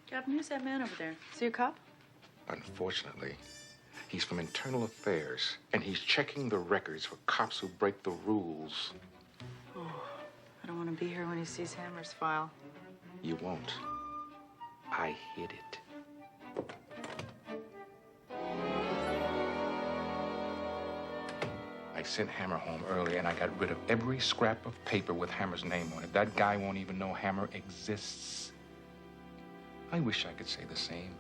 Captain, who's that man over there? Is he a cop? Unfortunately, he's from Internal Affairs, and he's checking the records for cops who break the rules. Oh, I don't want to be here when he sees Hammer's file. You won't. I hid it. I sent Hammer home early, and I got rid of every scrap of paper with Hammer's name on it. That guy won't even know Hammer exists. I wish I could say the same.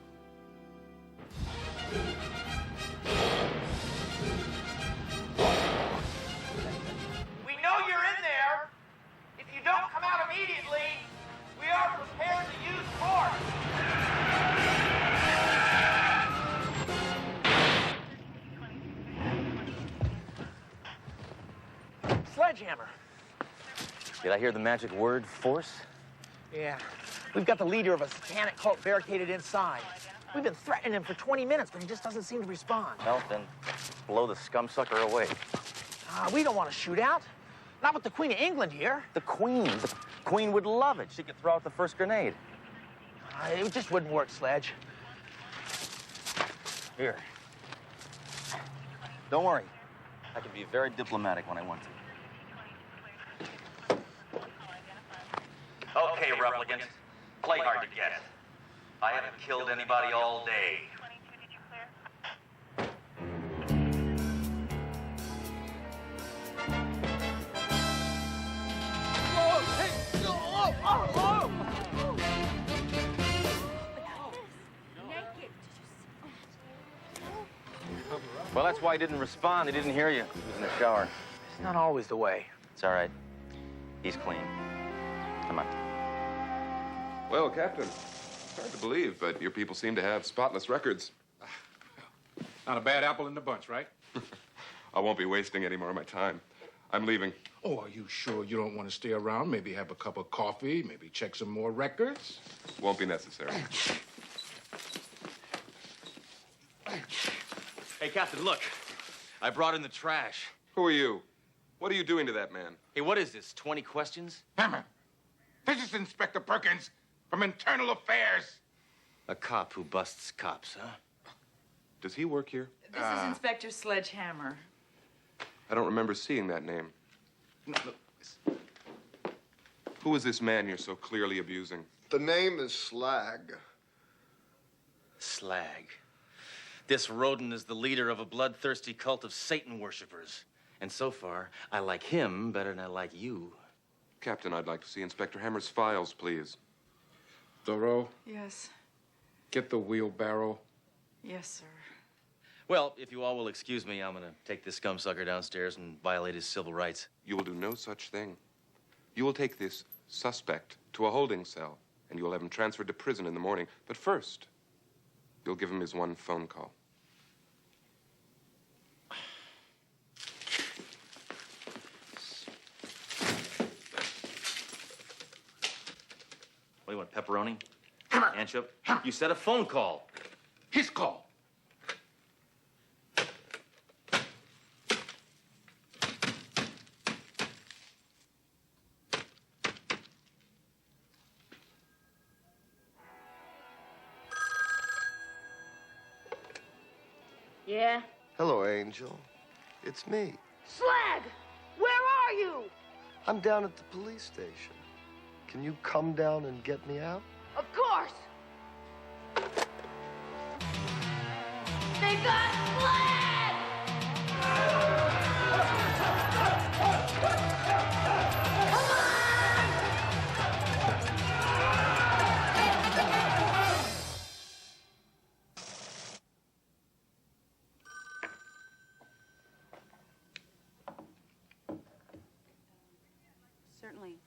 We know you're in there. If you don't come out immediately, we are prepared to use force. Sledgehammer. Did I hear the magic word, force? Yeah. We've got the leader of a satanic cult barricaded inside. We've been threatening him for 20 minutes, but he just doesn't seem to respond. Well, then blow the scum-sucker away. We don't want to shoot out. Not with the Queen of England here. The Queen. The Queen would love it. She could throw out the first grenade. It just wouldn't work, Sledge. Here. Don't worry. I can be very diplomatic when I want to. Okay, replicants. Play hard to get. I haven't killed anybody all day. Well, that's why he didn't respond. He didn't hear you. He was in the shower. It's not always the way. It's all right. He's clean. Come on. Well, Captain, it's hard to believe, but your people seem to have spotless records. Not a bad apple in the bunch, right? I won't be wasting any more of my time. I'm leaving. Oh, are you sure you don't want to stay around? Maybe have a cup of coffee, maybe check some more records? Won't be necessary. Hey, Captain, look. I brought in the trash. Who are you? What are you doing to that man? Hey, what is this, 20 questions? Hammer, this is Inspector Perkins from Internal Affairs. A cop who busts cops, huh? Does he work here? This is Inspector Sledge Hammer. I don't remember seeing that name. No, look, Who is this man you're so clearly abusing? The name is Slag. Slag. This rodent is the leader of a bloodthirsty cult of Satan worshippers. And so far, I like him better than I like you. Captain, I'd like to see Inspector Hammer's files, please. Thoreau, Yes. get the wheelbarrow. Yes, sir. Well, if you all will excuse me, I'm gonna take this scumsucker downstairs and violate his civil rights. You will do no such thing. You will take this suspect to a holding cell, and you will have him transferred to prison in the morning. But first, you'll give him his one phone call. What do you want, pepperoni? Anchop? You said a phone call. His call. Yeah? Hello, Angel. It's me. Slag! Where are you? I'm down at the police station. Can you come down and get me out? Of course! They got Slag! Come on! Certainly.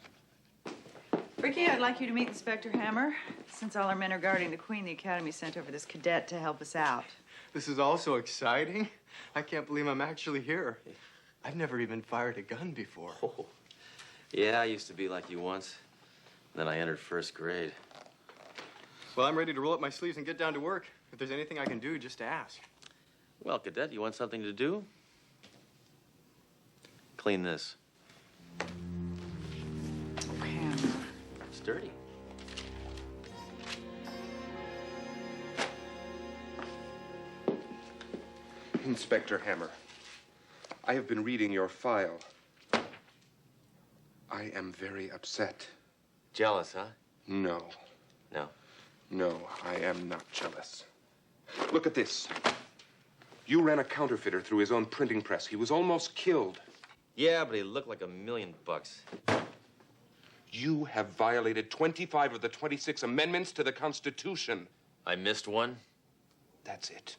Ricky, I'd like you to meet Inspector Hammer. Since all our men are guarding the Queen, the Academy sent over this cadet to help us out. This is all so exciting. I can't believe I'm actually here. I've never even fired a gun before. Oh. Yeah, I used to be like you once. Then I entered first grade. Well, I'm ready to roll up my sleeves and get down to work. If there's anything I can do, just ask. Well, cadet, you want something to do? Clean this. Oh, Hammer. It's dirty. Inspector Hammer, I have been reading your file. I am very upset. Jealous, huh? No. No. No, I am not jealous. Look at this. You ran a counterfeiter through his own printing press. He was almost killed. Yeah, but he looked like $1,000,000. You have violated 25 of the 26 amendments to the Constitution. I missed one? That's it.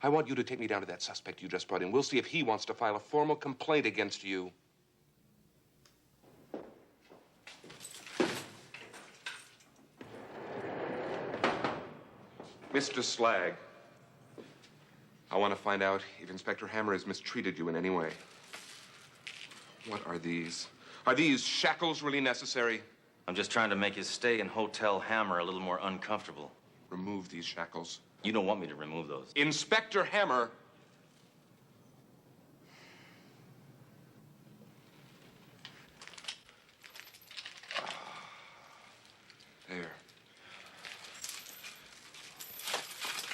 I want you to take me down to that suspect you just brought in. We'll see if he wants to file a formal complaint against you. Mr. Slag, I want to find out if Inspector Hammer has mistreated you in any way. What are these? Are these shackles really necessary? I'm just trying to make his stay in Hotel Hammer a little more uncomfortable. Remove these shackles. You don't want me to remove those. Inspector Hammer. There.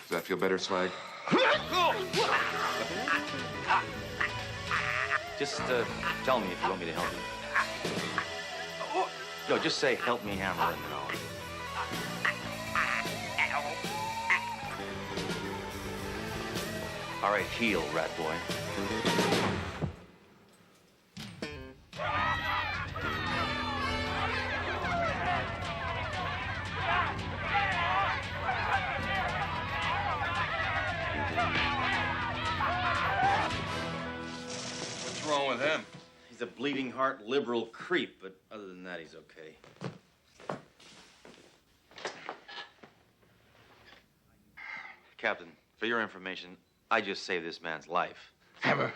Does that feel better, Slag? Just tell me if you want me to help you. No, just say, help me, Hammer, and then I'll... All right, heel, rat boy. What's wrong with him? He's a bleeding heart liberal creep, but other than that, he's okay. Captain, for your information, I just saved this man's life. Hammer,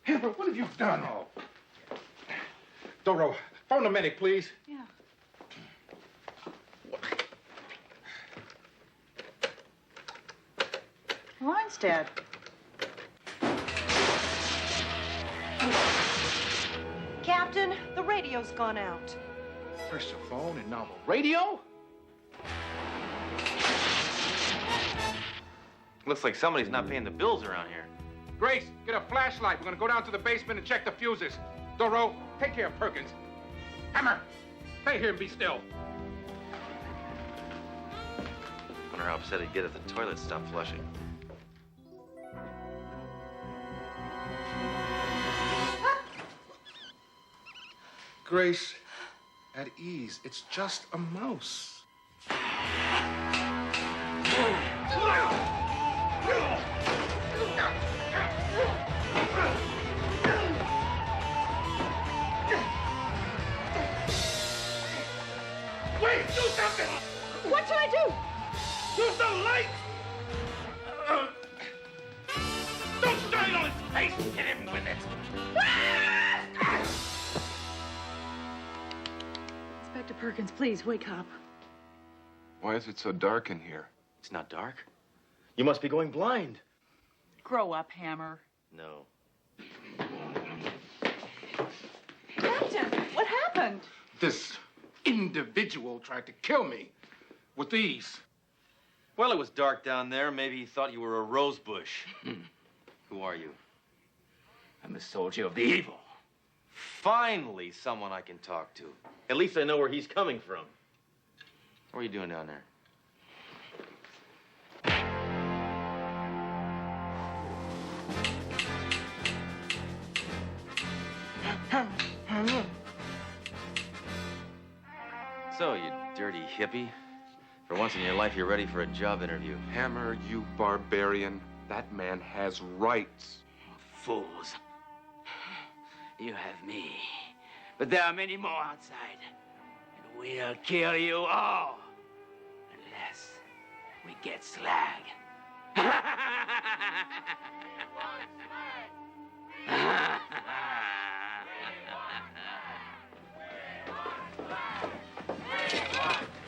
what have you done? Oh. Doro, phone the medic, please. Yeah. Line's dead. Captain, the radio's gone out. First a phone and now a radio? Looks like somebody's not paying the bills around here. Grace, get a flashlight. We're gonna go down to the basement and check the fuses. Doro, take care of Perkins. Hammer, stay here and be still. Wonder how upset he'd get if the toilet stopped flushing. Grace, at ease. It's just a mouse. Wait, do something! What should I do? Do some light! Don't shine on his face! Hit him with it! Inspector Perkins, please wake up. Why is it so dark in here? It's not dark. You must be going blind. Grow up, Hammer. No. Captain, what happened? This individual tried to kill me with these. Well, it was dark down there. Maybe he thought you were a rose bush. Who are you? I'm a soldier of the evil. Finally, someone I can talk to. At least I know where he's coming from. What are you doing down there? So, you dirty hippie. For once in your life, you're ready for a job interview. Hammer, you barbarian. That man has rights. Fools. You have me. But there are many more outside. And we'll kill you all. Unless we get Slag.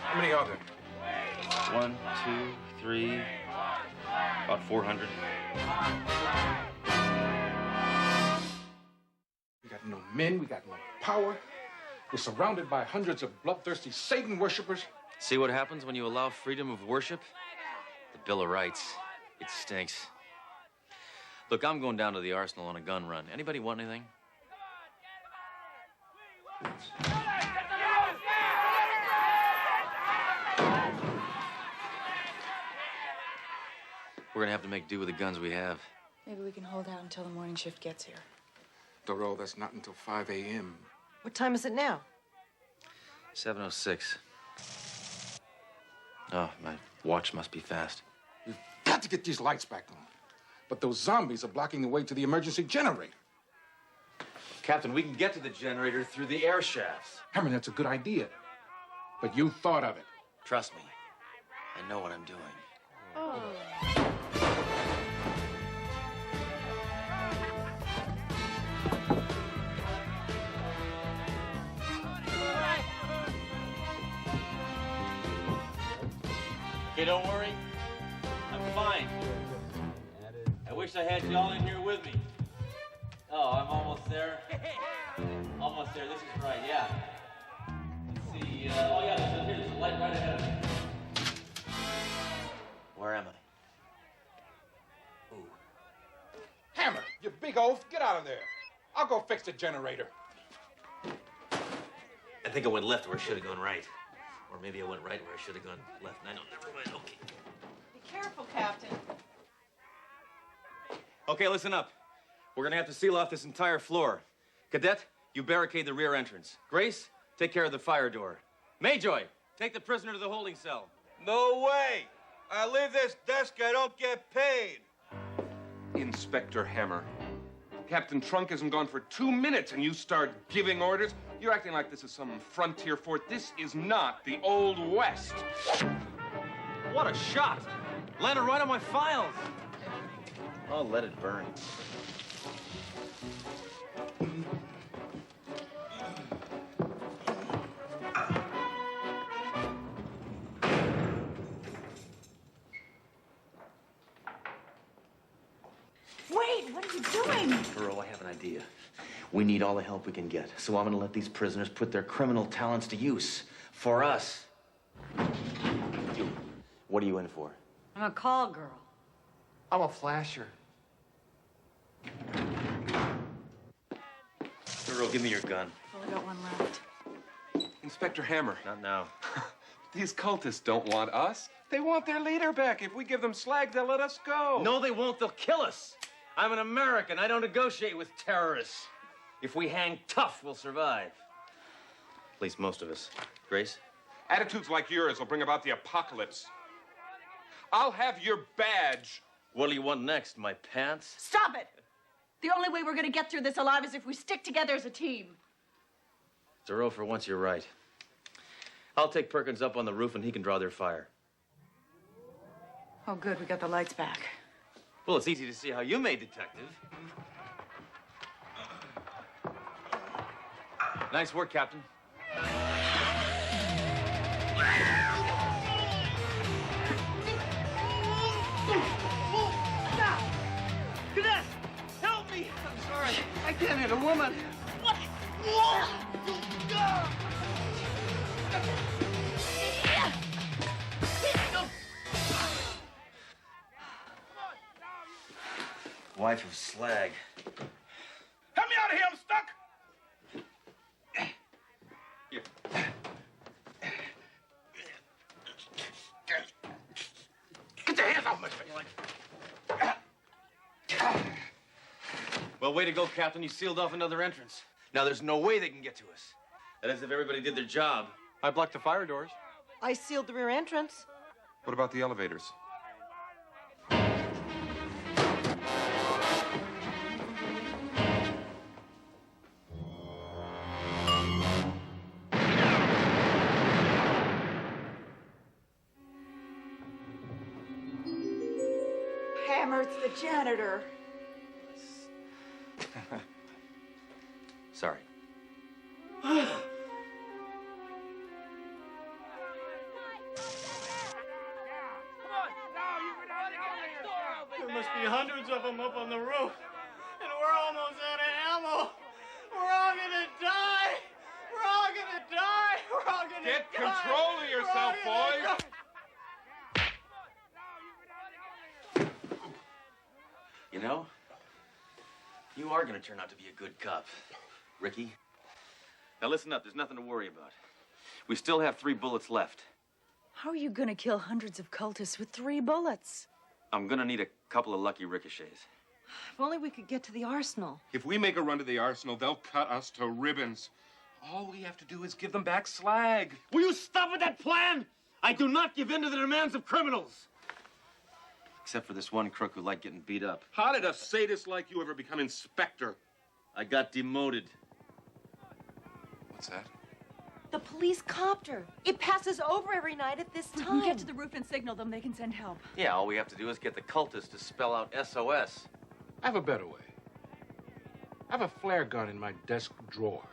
How many are there? 1, 2, 3, about 400. We got no men, we got no power. We're surrounded by hundreds of bloodthirsty Satan worshippers. See what happens when you allow freedom of worship? The Bill of Rights. It stinks. Look, I'm going down to the arsenal on a gun run. Anybody want anything? We're gonna have to make do with the guns we have. Maybe we can hold out until the morning shift gets here. Thoreau, that's not until 5 a.m. What time is it now? 7:06. Oh, my watch must be fast. We've got to get these lights back on. But those zombies are blocking the way to the emergency generator. Captain, we can get to the generator through the air shafts. Hammer, that's a good idea. But you thought of it. Trust me, I know what I'm doing. Oh. Okay, don't worry. I'm fine. I wish I had y'all in here with me. Oh, I'm almost there. Almost there. This is right, yeah. Let's see. Oh, yeah, there's a light right ahead of me. Where am I? Ooh. Hammer, you big oaf, get out of there. I'll go fix the generator. I think I went left where I should have gone right. Or maybe I went right where I should have gone left. I don't never mind. Okay. Be careful, Captain. Okay, listen up. We're gonna have to seal off this entire floor. Cadet, you barricade the rear entrance. Grace, take care of the fire door. Mayjoy, take the prisoner to the holding cell. No way! I leave this desk, I don't get paid. Inspector Hammer. Captain Trunk hasn't gone for 2 minutes and you start giving orders? You're acting like this is some frontier fort. This is not the Old West. What a shot! Landed right on my files. Oh, let it burn. Wait, what are you doing? Thoreau, I have an idea. We need all the help we can get, so I'm gonna let these prisoners put their criminal talents to use. For us. You, what are you in for? I'm a call girl. I'm a flasher. Thoreau, give me your gun. I've only got one left. Inspector Hammer. Not now. These cultists don't want us. They want their leader back. If we give them slag, they'll let us go. No, they won't. They'll kill us. I'm an American. I don't negotiate with terrorists. If we hang tough, we'll survive. At least most of us. Grace? Attitudes like yours will bring about the apocalypse. I'll have your badge. What do you want next, my pants? Stop it! The only way we're gonna get through this alive is if we stick together as a team. Thoreau, for once, you're right. I'll take Perkins up on the roof and he can draw their fire. Oh, good, we got the lights back. Well, it's easy to see how you made detective. Nice work, Captain. Cadet, help me! I'm sorry. I can't hit a woman. What? Wife of Slag. Help me out of here, I'm stuck! Get your hands off my face! Well, way to go, Captain. You sealed off another entrance. Now there's no way they can get to us. That is if everybody did their job. I blocked the fire doors. I sealed the rear entrance. What about the elevators? Hammer, it's the janitor. Sorry. There must be hundreds of them up on the roof. And we're almost out of ammo. We're all gonna die. We're all gonna die. We're all gonna Get die. control of yourself, boys. You know, You are gonna turn out to be a good cop, Ricky. Now listen up, there's nothing to worry about. We still have 3 bullets left. How are you gonna kill hundreds of cultists with 3 bullets? I'm gonna need a couple of lucky ricochets. If only we could get to the arsenal. If we make a run to the arsenal, they'll cut us to ribbons. All we have to do is give them back Slag. Will you stop with that plan? I do not give in to the demands of criminals. Except for this one crook who liked getting beat up. How did a sadist like you ever become inspector? I got demoted. What's that? The police copter. It passes over every night at this time. Get to the roof and signal them. They can send help. Yeah, all we have to do is get the cultists to spell out SOS. I have a better way. I have a flare gun in my desk drawer.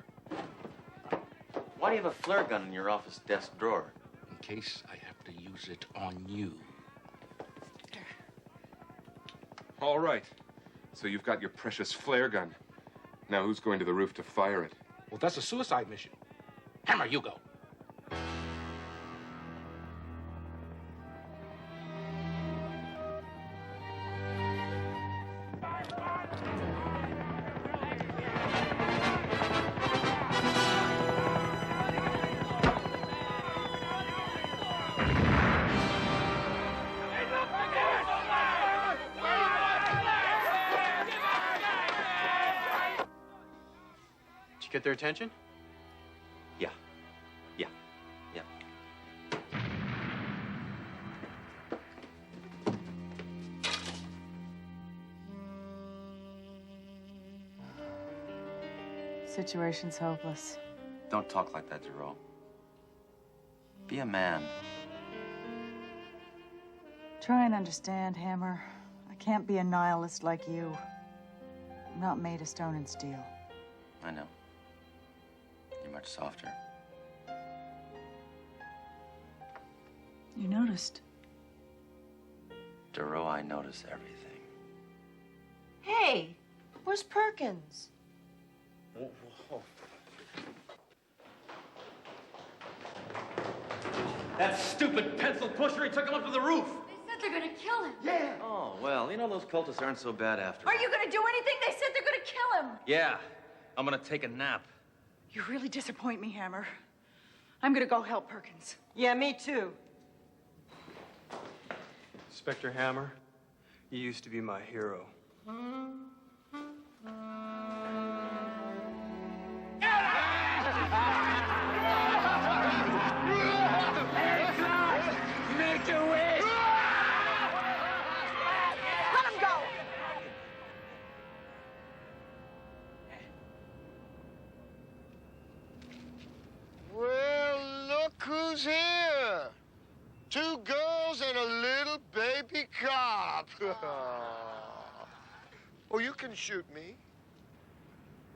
Why do you have a flare gun in your office desk drawer? In case I have to use it on you. All right. So you've got your precious flare gun. Now who's going to the roof to fire it? Well, that's a suicide mission. Hammer, you go. Did you get their attention? Yeah. Yeah. Yeah. Situation's hopeless. Don't talk like that, Jerome. Be a man. Try and understand, Hammer. I can't be a nihilist like you. I'm not made of stone and steel. I know. You're much softer. You noticed. Duro, I notice everything. Hey, where's Perkins? That stupid pencil pusher, he took him up to the roof. They said they're gonna kill him. Yeah. Oh, well, you know, those cultists aren't so bad after all. Are you gonna do anything? They said they're gonna kill him. Yeah. I'm gonna take a nap. You really disappoint me, Hammer. I'm gonna go help Perkins. Yeah, me too. Inspector Hammer, you used to be my hero. Make a wish! Let him go. Well, look who's here. 2 girls and a little baby cop. Oh, you can shoot me.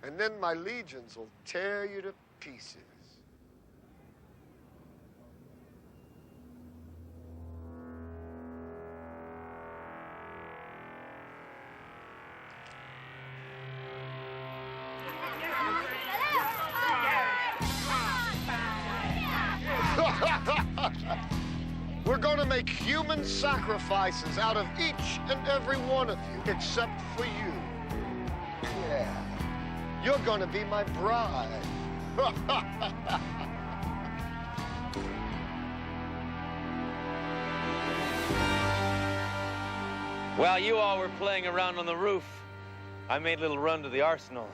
And then my legions will tear you to pieces. We're gonna make human sacrifices out of each and every one of you, except for you. Yeah. You're gonna be my bride. While you all were playing around on the roof, I made a little run to the arsenal.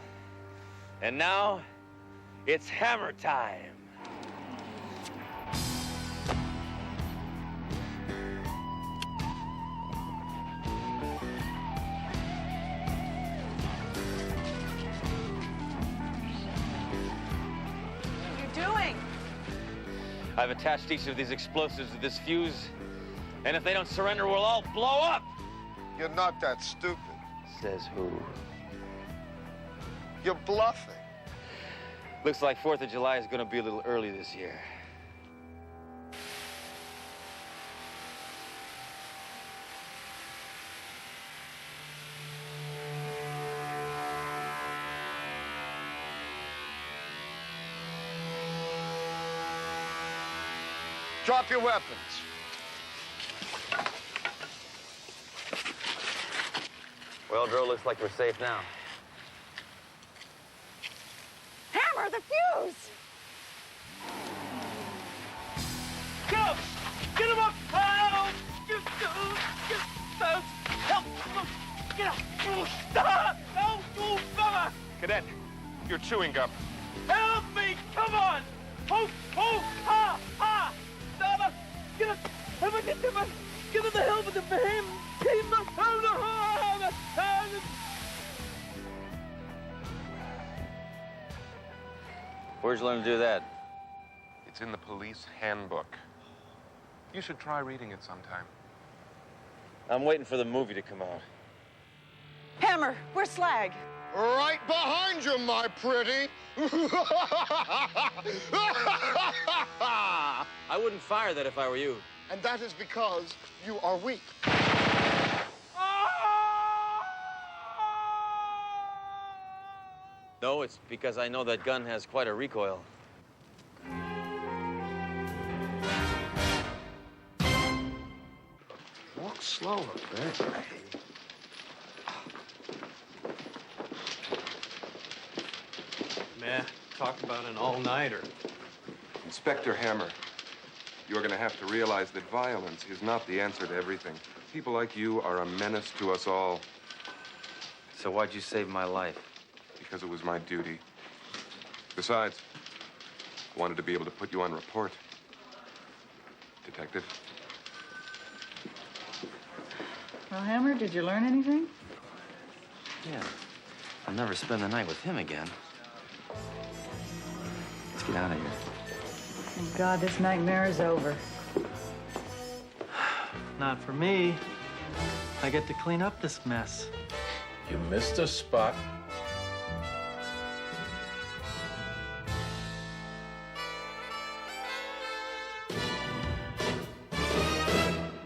And now, it's hammer time. I've attached each of these explosives to this fuse, and if they don't surrender, we'll all blow up! You're not that stupid. Says who? You're bluffing. Looks like 4th of July is gonna be a little early this year. Drop your weapons. Well, Dro, looks like we're safe now. Hammer, the fuse! Get up! Get him up! Help! Help! Get up! Stop! No! Oh, mama! Cadet, you're chewing gum. Help me! Come on! Oh! Oh! Ha! Ha! Stop! Get up! Get to the help of the him! Where'd you learn to do that? It's in the police handbook. You should try reading it sometime. I'm waiting for the movie to come out. Hammer, where's Slag? Right behind you, my pretty. I wouldn't fire that if I were you. And that is because you are weak. No, it's because I know that gun has quite a recoil. Walk slower, baby. Man, talk about an all-nighter. Inspector Hammer, you're going to have to realize that violence is not the answer to everything. People like you are a menace to us all. So why'd you save my life? Because it was my duty. Besides, I wanted to be able to put you on report. Detective. Well, Hammer, did you learn anything? Yeah. I'll never spend the night with him again. Let's get out of here. Thank God this nightmare is over. Not for me. I get to clean up this mess. You missed a spot.